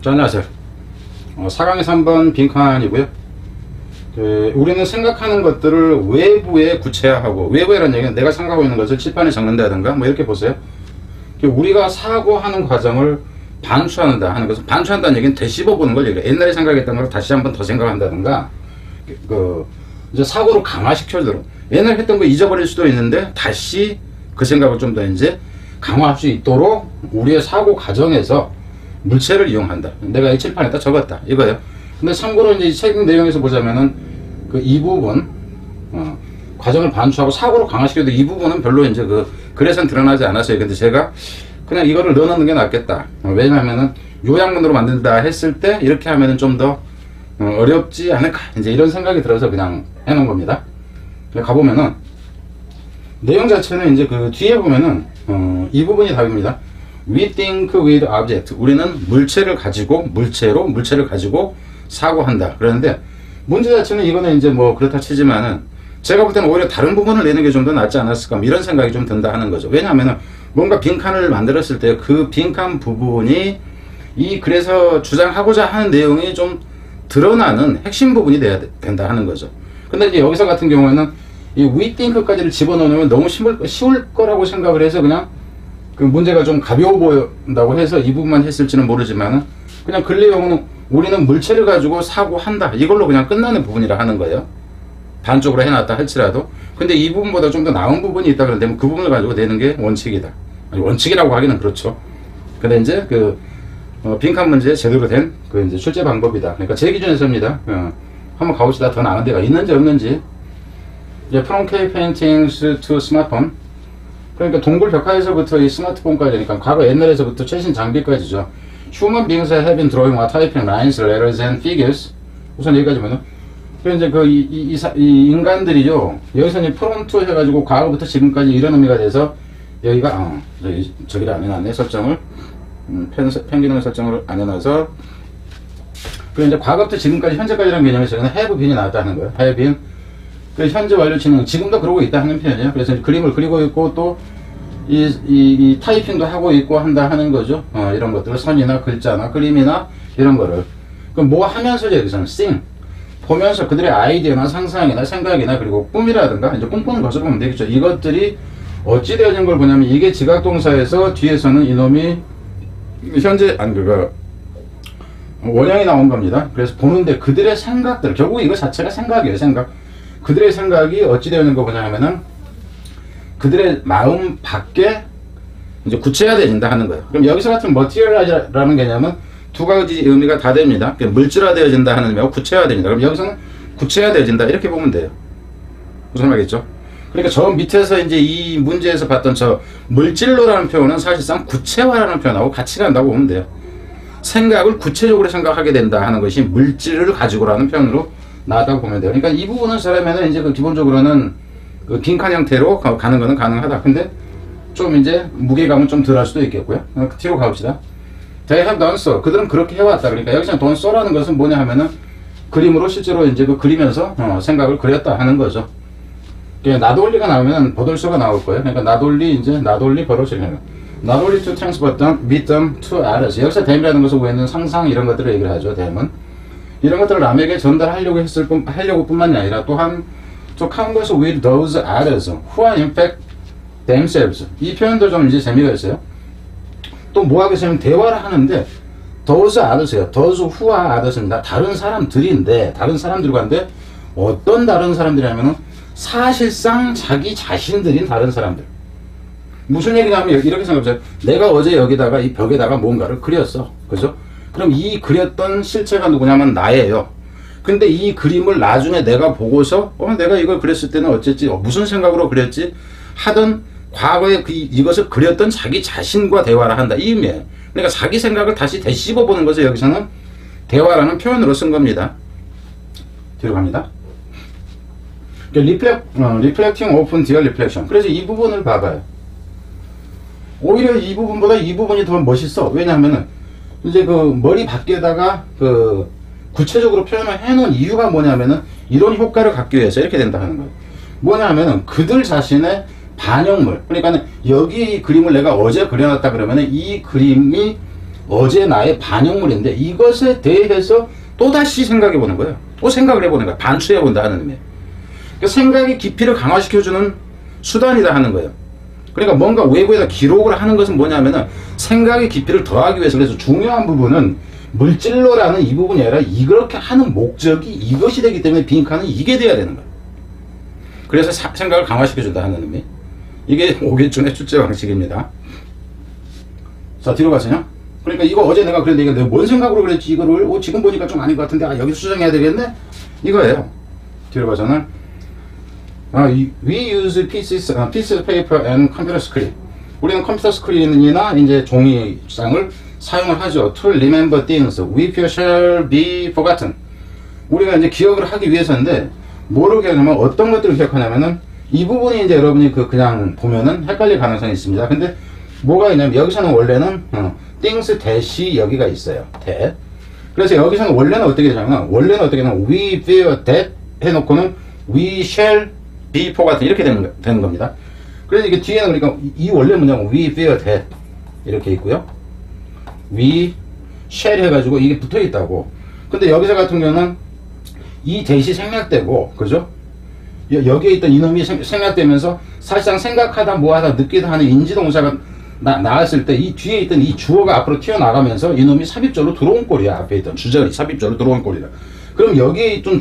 자, 안녕하세요. 4강에서 한번 빈칸이고요. 우리는 생각하는 것들을 외부에 구체화하고, 외부에라는 얘기는 내가 생각하고 있는 것을 칠판에 적는다든가 뭐 이렇게 보세요. 우리가 사고하는 과정을 반추한다 하는 것은, 반추한다는 얘기는 되씹어 보는 걸 얘기해요. 옛날에 생각했던 걸 다시 한번 더 생각한다든가, 이제 사고를 강화시켜주도록, 옛날에 했던 거 잊어버릴 수도 있는데 다시 그 생각을 좀 더 이제 강화할 수 있도록 우리의 사고 과정에서 물체를 이용한다. 내가 이 칠판에다 적었다 이거예요. 근데 참고로 이제 책 내용에서 보자면은 이 부분 과정을 반추하고 사고를 강화시켜도 이 부분은 별로 이제 글에선 드러나지 않았어요. 근데 제가 그냥 이거를 넣어놓는 게 낫겠다. 왜냐하면은 요약문으로 만든다 했을 때 이렇게 하면은 좀 더 어렵지 않을까, 이제 이런 생각이 들어서 그냥 해놓은 겁니다. 가보면은 내용 자체는 이제 뒤에 보면은 이 부분이 답입니다. We think with object. 우리는 물체를 가지고, 물체를 가지고 사고한다. 그러는데 문제 자체는 이거는 이제 뭐 그렇다 치지만은 제가 볼 때는 오히려 다른 부분을 내는 게 좀 더 낫지 않았을까, 이런 생각이 좀 든다 하는 거죠. 왜냐하면은 뭔가 빈칸을 만들었을 때 그 빈칸 부분이 이 글에서 주장하고자 하는 내용이 좀 드러나는 핵심 부분이 돼야 된다 하는 거죠. 근데 이제 여기서 같은 경우에는 이 we think까지를 집어넣으면 너무 쉬울 거라고 생각을 해서 그냥 그 문제가 좀 가벼워 보인다고 해서 이 부분만 했을지는 모르지만은 그냥 글 내용은 우리는 물체를 가지고 사고한다, 이걸로 그냥 끝나는 부분이라 하는 거예요. 반쪽으로 해놨다 할지라도. 근데 이 부분보다 좀 더 나은 부분이 있다 그러는데 그 부분을 가지고 내는 게 원칙이다. 아니, 원칙이라고 하기는 그렇죠. 근데 이제 빈칸 문제에 제대로 된 이제 출제 방법이다. 그러니까 제 기준에서입니다. 한번 가봅시다. 더 나은 데가 있는지 없는지. 이제 from cave paintings to smartphone. 그러니까 동굴 벽화에서부터 이 스마트폰까지, 그러니까 과거 옛날에서부터 최신 장비까지죠. Human beings have been drawing or typing lines, letters, and figures. 우선 여기까지 보면, 그래서 이제 이 인간들이죠. 여기서 이제 프롬프트 해가지고 과거부터 지금까지 이런 의미가 돼서 여기가 저기를 안 해놨네, 설정을. 펜 기능을 설정을 안 해놔서. 그리고 이제 과거부터 지금까지 현재까지라는 개념에서 그냥 have been이 나왔다는 거예요. have been. 그 현재 완료 진행, 지금도 그러고 있다 하는 표현이에요. 그래서 그림을 그리고 있고 또 이 타이핑도 하고 있고 한다 하는 거죠. 이런 것들을 선이나 글자나 그림이나 이런 거를. 그럼 뭐 하면서죠, 여기서는 sing. 보면서 그들의 아이디어나 상상이나 생각이나 그리고 꿈이라든가 이제 꿈꾸는 것을 보면 되겠죠. 이것들이 어찌 되어진 걸 보냐면 이게 지각동사에서 뒤에서는 이놈이 현재 원형이 나온 겁니다. 그래서 보는데 그들의 생각들, 결국 이거 자체가 생각이에요, 생각. 그들의 생각이 어찌 되는 거 보냐면은 그들의 마음 밖에 이제 구체화되어진다 하는 거예요. 그럼 여기서 같은 material이라는 개념은 두 가지 의미가 다 됩니다. 물질화되어진다 하는 의미하고 구체화되어진다. 그럼 여기서는 구체화되어진다 이렇게 보면 돼요. 무슨 말이겠죠? 그러니까 저 밑에서 이제 이 문제에서 봤던 저 물질로라는 표현은 사실상 구체화라는 표현하고 같이 간다고 보면 돼요. 생각을 구체적으로 생각하게 된다 하는 것이 물질을 가지고라는 표현으로 나왔다고 보면 돼요. 그러니까 이 부분을 쓰려면은 이제 기본적으로는 빈칸 형태로 가는 거는 가능하다. 근데 좀 이제 무게감은 좀 덜 할 수도 있겠고요. 뒤로 가봅시다. They have done so. 그들은 그렇게 해왔다. 그러니까 여기서 done so라는 것은 뭐냐 하면은 그림으로 실제로 이제 그리면서 생각을 그렸다 하는 거죠. 나돌리가 나오면 버돌소가 나올 거예요. 그러니까 나돌리 버돌시. Not only to transmit them to others. 여기서 them이라는 것은 우리는 상상 이런 것들을 얘기를 하죠. them은. 이런 것들을 남에게 전달하려고 뿐만이 아니라 또한 to converse with those others who are in fact themselves. 이 표현도 좀 이제 재미가 있어요. 또 뭐 하겠어요? 대화를 하는데 those others예요. those who are others입니다. 다른 사람들인데, 다른 사람들과 한데 어떤 다른 사람들이냐면은 사실상 자기 자신들인 다른 사람들. 무슨 얘기냐면 이렇게 생각해보세요. 내가 어제 여기다가 이 벽에다가 뭔가를 그렸어. 그죠? 그럼 이 그렸던 실체가 누구냐면 나예요. 근데 이 그림을 나중에 내가 보고서 내가 이걸 그렸을 때는 어쨌지, 무슨 생각으로 그렸지 하던 과거에 이것을 그렸던 자기 자신과 대화를 한다, 이 의미예요. 그러니까 자기 생각을 다시 되씹어 보는 것을 여기서는 대화라는 표현으로 쓴 겁니다. 뒤로 갑니다. Reflecting open their reflection. 그래서 이 부분을 봐봐요. 오히려 이 부분보다 이 부분이 더 멋있어. 왜냐하면은 이제 머리 밖에다가 구체적으로 표현을 해놓은 이유가 뭐냐면은 이런 효과를 갖기 위해서 이렇게 된다 하는 거예요. 뭐냐 하면은 그들 자신의 반영물, 그러니까 여기 이 그림을 내가 어제 그려놨다 그러면은 이 그림이 어제 나의 반영물인데 이것에 대해서 또다시 생각해 보는 거예요. 또 생각을 해보는 거야. 반추해 본다 하는 의미. 그러니까 생각의 깊이를 강화시켜주는 수단이다 하는 거예요. 그러니까 뭔가 외부에다 기록을 하는 것은 뭐냐면은 생각의 깊이를 더하기 위해서. 그래서 중요한 부분은 물질로라는 이 부분이 아니라 이렇게 하는 목적이 이것이 되기 때문에 빈칸은 이게 돼야 되는 거예요. 그래서 생각을 강화시켜준다 하는 의미. 이게 오개준의 출제 방식입니다. 자, 뒤로 가세요. 그러니까 이거 어제 내가 그랬는데 이거 내가 뭔 생각으로 그랬지 이거를 지금 보니까 좀 아닌 것 같은데 여기서 수정해야 되겠네? 이거예요. 뒤로 가서는 we use pieces of paper and computer screen. 우리는 컴퓨터 스크린이나 이제 종이장을 사용을 하죠. To remember things we fear shall be forgotten. 우리가 이제 기억을 하기 위해서인데 뭐를 기억하냐면 어떤 것들을 기억하냐면은 이 부분이 이제 여러분이 그냥 보면은 헷갈릴 가능성이 있습니다. 근데 뭐가 있냐면 여기서는 원래는 things 대시 여기가 있어요. that. 그래서 여기서는 원래는 어떻게 되냐면 we fear that 해놓고는 we shall be forgotten 이렇게 되는 겁니다. 그래서 이게 뒤에는 그러니까 이 원래 문장은 we fear that 이렇게 있고요. we shall 해가지고 이게 붙어 있다고. 근데 여기서 같은 경우는 이 대시 생략되고, 그죠? 여기에 있던 이놈이 생략되면서 사실상 생각하다 뭐하다 느끼다 하는 인지동사가 나왔을 때 이 뒤에 있던 이 주어가 앞으로 튀어나가면서 이놈이 삽입절로 들어온 꼴이야. 앞에 있던 주절이 삽입절로 들어온 꼴이라. 그럼 여기에 있던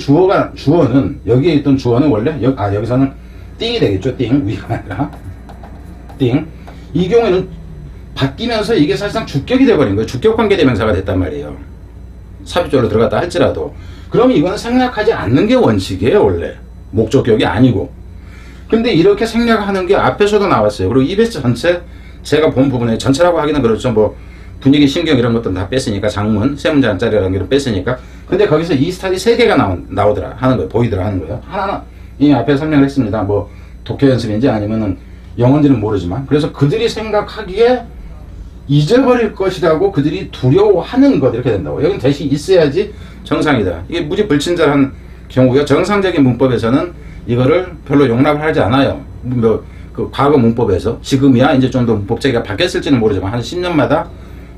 여기에 있던 주어는 원래 여기서는 띵이 되겠죠. 띵 위가 아니라 띵. 이 경우에는 바뀌면서 이게 사실상 주격이 돼버린 거예요. 주격관계대명사가 됐단 말이에요. 삽입절로 들어갔다 할지라도. 그럼 이거는 생략하지 않는 게 원칙이에요. 원래 목적격이 아니고. 근데 이렇게 생략하는 게 앞에서도 나왔어요. 그리고 EBS 전체 제가 본 부분에 전체라고 하기는 그렇죠. 뭐 분위기, 신경 이런 것들은 다 뺐으니까 장문, 세 문장짜리라는 게 뺐으니까. 근데 거기서 이 스타디 3개가 나오더라 하는 거예요. 보이더라 하는 거예요. 하나는 이 앞에 설명을 했습니다. 뭐 독해 연습인지 아니면은 영어인지는 모르지만. 그래서 그들이 생각하기에 잊어버릴 것이라고 그들이 두려워하는 것 이렇게 된다고. 여긴 대시 있어야지 정상이다. 이게 무지 불친절한 경우요. 정상적인 문법에서는 이거를 별로 용납을 하지 않아요. 뭐 그 과거 문법에서 지금이야 이제 좀 더 문법 체계가 바뀌었을지는 모르지만 한 10년마다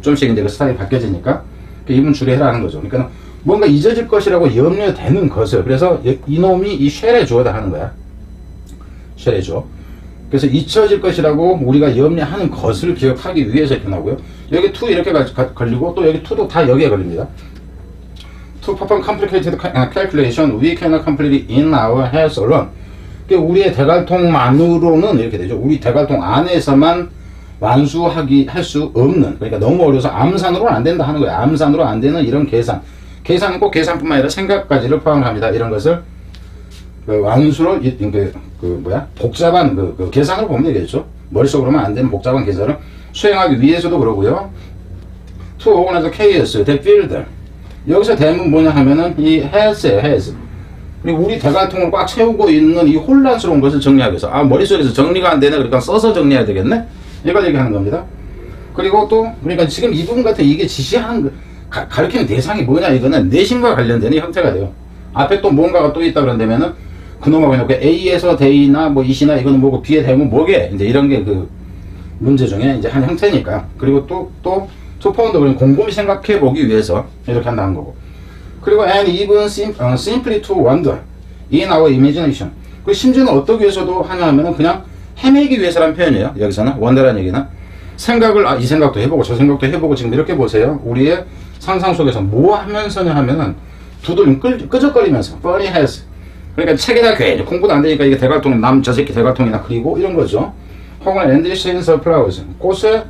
좀씩 이제 그 스타일이 바뀌어지니까 이분 주의해라는 거죠. 그러니까 뭔가 잊어질 것이라고 염려되는 것을. 그래서 이놈이 이 쉘의 주어다 하는 거야. 쉘의 주어. 그래서 잊혀질 것이라고 우리가 염려하는 것을 기억하기 위해서 이렇게 나오고요. 여기 to 이렇게 걸리고 또 여기 to도 다 여기에 걸립니다. To perform complicated calculation, we cannot complete it in our heads alone. 그러니까 우리의 대갈통만으로는 이렇게 되죠. 우리 대갈통 안에서만 할 수 없는. 그러니까 너무 어려워서 암산으로는 안 된다 하는 거예요. 암산으로 안 되는 이런 계산. 계산은 꼭 계산뿐만 아니라 생각까지를 포함합니다. 이런 것을 완수로 복잡한 계산으로 보면 되겠죠. 머릿속으로만 안 되는 복잡한 계산을 수행하기 위해서도 그러고요. To organize chaos, the field. 여기서 대문 뭐냐 하면은 이 has. 우리 대갈통을 꽉 채우고 있는 이 혼란스러운 것을 정리하기 위해서. 머릿속에서 정리가 안 되네. 그러니까 써서 정리해야 되겠네. 이걸 얘기하는 겁니다. 그리고 또 그러니까 지금 이 부분 같은 이게 지시하는 가르치는 대상이 뭐냐 이거는 내신과 관련되는 형태가 돼요. 앞에 또 뭔가가 또 있다 그런다면은 그놈하고 이렇게 A에서 대이나 뭐 이시나 이거는 뭐고 B에 대면 뭐게 이제 이런 게 그 문제 중에 이제 한 형태니까. 그리고 또 투파운드 그런 곰곰이 생각해 보기 위해서 이렇게 한다는 거고. 그리고 and even simply to wonder in our imagination. 그 심지어는 어떻게 위해서도 하냐 하면은 그냥 헤매기 위해서라는 표현이에요. 여기서는 wonder라는 얘기는 생각을 이 생각도 해보고 저 생각도 해보고 지금 이렇게 보세요. 우리의 상상 속에서 뭐 하면서냐 하면은 두들 끄적거리면서 funny has. 그러니까 책에다 괜히 공부도 안 되니까 이게 대갈통 저 새끼 대갈통이나 그리고 이런 거죠. 혹은 endless flowers. 꽃에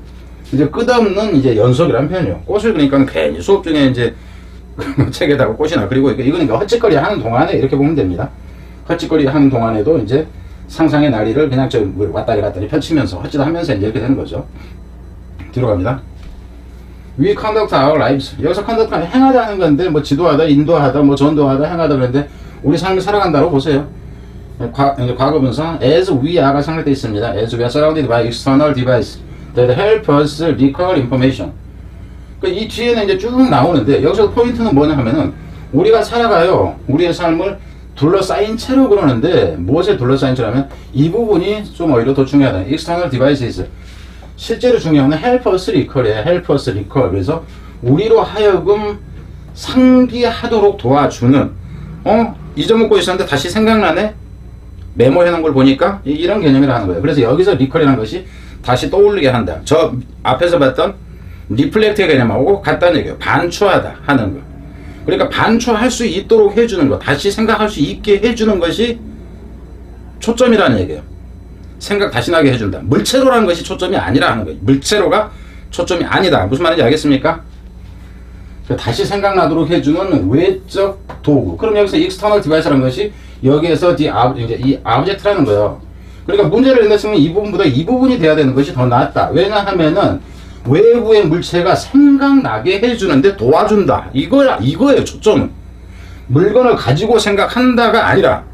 이제 끝없는 이제 연속이라는 표현이에요. 꽃을 그러니까 괜히 수업 중에 이제 책에다가 꽃이나 그리고 이거는 헛짓거리 하는 동안에 이렇게 보면 됩니다. 헛짓거리 하는 동안에도 이제 상상의 나리를 그냥 왔다리 갔다리 펼치면서 헛짓하면서 이제 이렇게 되는 거죠. 뒤로 갑니다. We conduct our lives. 여기서 conduct는 행하다는 건데 뭐 지도하다, 인도하다, 뭐 전도하다, 행하다 그랬는데 우리 삶을 살아간다고 보세요. 과거분사 as we are가 상대되어 있습니다. as we are surrounded by external devices that help us recall information. 이 뒤에는 이제 쭉 나오는데 여기서 포인트는 뭐냐 하면은 우리가 살아가요. 우리의 삶을 둘러싸인 채로 그러는데 무엇에 둘러싸인 채라면 이 부분이 좀 오히려 더 중요하다. external devices. 실제로 중요한 건 help us recall이에요. help us recall. 그래서 우리로 하여금 상기하도록 도와주는, 잊어먹고 있었는데 다시 생각나네? 메모해 놓은 걸 보니까 이런 개념이라는 거예요. 그래서 여기서 recall이라는 것이 다시 떠올리게 한다. 저 앞에서 봤던 리플렉트의 개념하고 같다는 얘기예요. 반추하다 하는 거. 그러니까 반추할 수 있도록 해주는 거, 다시 생각할 수 있게 해주는 것이 초점이라는 얘기예요. 생각 다시 나게 해준다. 물체로라는 것이 초점이 아니라 하는 거예요. 물체로가 초점이 아니다. 무슨 말인지 알겠습니까? 다시 생각나도록 해주는 외적 도구. 그럼 여기서 external device라는 것이 여기에서 이제 이 object라는 거예요. 그러니까 문제를 낸다면 이 부분보다 이 부분이 돼야 되는 것이 더 낫다. 왜냐하면은 외부의 물체가 생각나게 해주는데 도와준다. 이거예요, 초점은. 물건을 가지고 생각한다가 아니라.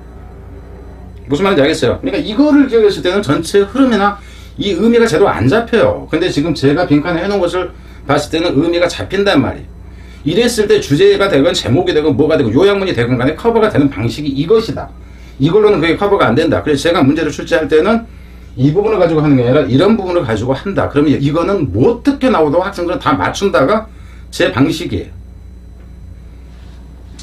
무슨 말인지 알겠어요? 그러니까 이거를 기억했을 때는 전체 흐름이나 이 의미가 제대로 안 잡혀요. 근데 지금 제가 빈칸에 해놓은 것을 봤을 때는 의미가 잡힌단 말이에요. 이랬을 때 주제가 되건 제목이 되건 뭐가 되건 요약문이 되건 간에 커버가 되는 방식이 이것이다. 이걸로는 그게 커버가 안 된다. 그래서 제가 문제를 출제할 때는 이 부분을 가지고 하는 게 아니라 이런 부분을 가지고 한다. 그러면 이거는 뭐 어떻게 나오도 학생들은 다 맞춘다가 제 방식이에요.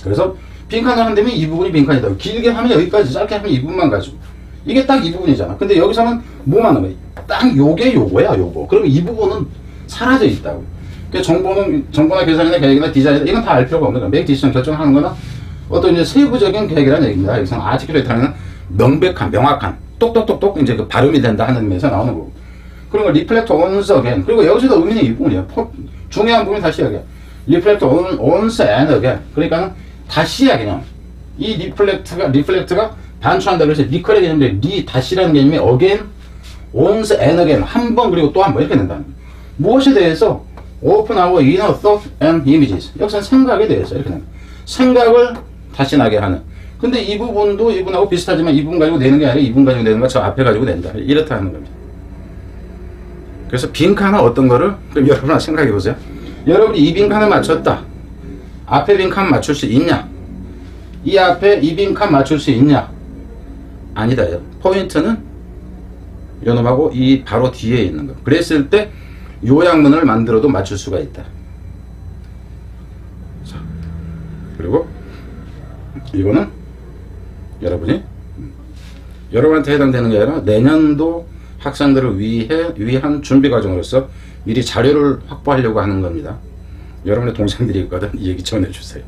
그래서 빈칸을 한다면 이 부분이 빈칸이다. 길게 하면 여기까지, 짧게 하면 이 부분만 가지고. 이게 딱 이 부분이잖아. 근데 여기서는 뭐만 하면 딱 요게 요거야, 요거. 그럼 이 부분은 사라져 있다고. 그러니까 정보나 계산이나 계획이나 디자인, 이건 다 알 필요가 없는 거야. 맥 디시전 결정하는 거나 어떤 이제 세부적인 계획이라는 얘기입니다. 여기서는 아티큘레이트하는 명백한, 명확한, 똑똑똑똑 이제 그 발음이 된다 하는 의미에서 나오는 거고. 그리고 리플렉트 once again. 그리고 여기서도 의미는 이 부분이야. 중요한 부분이 다시 여기야. 리플렉트 once and again. 그러니까는 다시야 개념. 이 리플렉트가 반추한다. 그래서 리컬의 개념인데 다시라는 개념이 again, once and again. 한 번 그리고 또 한 번 이렇게 된다는 거야. 무엇에 대해서? Open our inner thought and images. 여기서는 생각에 대해서 이렇게 됩니다. 생각을 다시 나게 하는. 근데 이 부분도 이분하고 비슷하지만 이 부분 가지고 내는 게 아니라 이 부분 가지고 내는 거 저 앞에 가지고 낸다. 이렇다 하는 겁니다. 그래서 빈칸은 어떤 거를, 그럼 여러분 생각해 보세요. 여러분이 이 빈칸을 맞췄다. 앞에 빈칸 맞출 수 있냐? 이 앞에 이 빈칸 맞출 수 있냐? 아니다. 포인트는 요놈하고 이 바로 뒤에 있는 거. 그랬을 때 요약문을 만들어도 맞출 수가 있다. 자, 그리고 이거는 여러분한테 해당되는 게 아니라 내년도 학생들을 위한 준비 과정으로서 미리 자료를 확보하려고 하는 겁니다. 여러분의 동생들이 있거든 이 얘기 전해주세요.